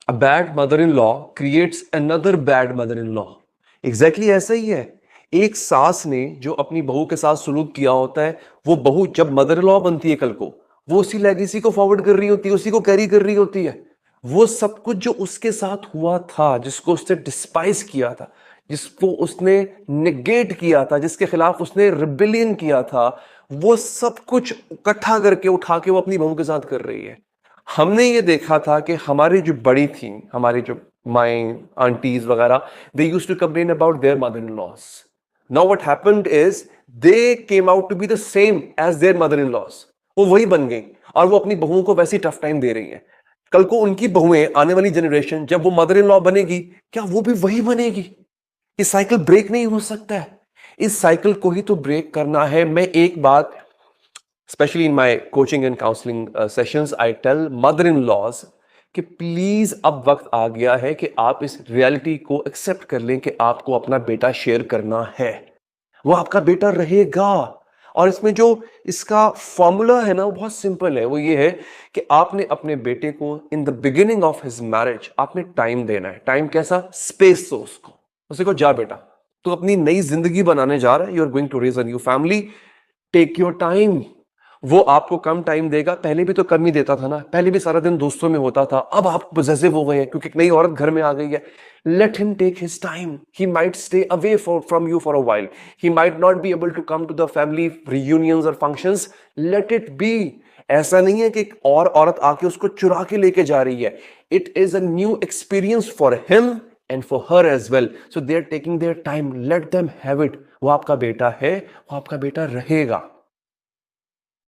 A bad mother in law creates another bad mother in law. Exactly ऐसा ही है। एक सास ने जो अपनी बहू के साथ सुलूक किया होता है, वो बहू जब मदर इन लॉ बनती है कल को, वो उसी लेगेसी को फॉरवर्ड कर रही होती है, उसी को कैरी कर रही होती है। वो सब कुछ जो उसके साथ हुआ था, जिसको उसने डिस्पाइस किया था, जिसको उसने निगेट किया था, जिसके खिलाफ उसने रिबेलियन किया था, वो सब कुछ इकट्ठा करके उठा के वो अपनी बहू के साथ कर रही है। हमने ये देखा था कि हमारी जो बड़ी थी, हमारी जो माई आंटीज वगैरह, they used to complain about their mother in laws. Now what happened is they came out to be the same as their mother in laws. वो वही बन गई और वो अपनी बहुओं को वैसे टफ टाइम दे रही है। कल को उनकी बहुएं, आने वाली जनरेशन, जब वो मदर इन लॉ बनेगी, क्या वो भी वही बनेगी? ये साइकिल ब्रेक नहीं हो सकता है। इस साइकिल को ही तो ब्रेक करना है। मैं एक बात, especially in my coaching and counseling sessions, I tell mother-in-laws कि प्लीज अब वक्त आ गया है कि आप इस रियलिटी को एक्सेप्ट कर लें कि आपको अपना बेटा शेयर करना है। वो आपका बेटा रहेगा। और इसमें जो इसका फॉर्मूला है ना, वो बहुत सिंपल है। वो ये है कि आपने अपने बेटे को in the beginning of his marriage आपने टाइम देना है। टाइम कैसा? स्पेस दो उसको। उसे को जा बेटा, तू अपनी नई जिंदगी बनाने जा रहा है, you are going to raise a new family, take your time. वो आपको कम टाइम देगा, पहले भी तो कम ही देता था ना, पहले भी सारा दिन दोस्तों में होता था, अब आप पॉसेसिव हो गए हैं क्योंकि एक नई औरत घर में आ गई है। Let him take his time, he might stay away from you for a while, he might not be able to come to the family reunions और फंक्शंस। Let it be. ऐसा नहीं है कि एक और औरत आके उसको चुरा के लेके जा रही है। It is a new experience for him and for her as well, so they are taking their time, let them have it. वो आपका बेटा है, वो आपका बेटा रहेगा।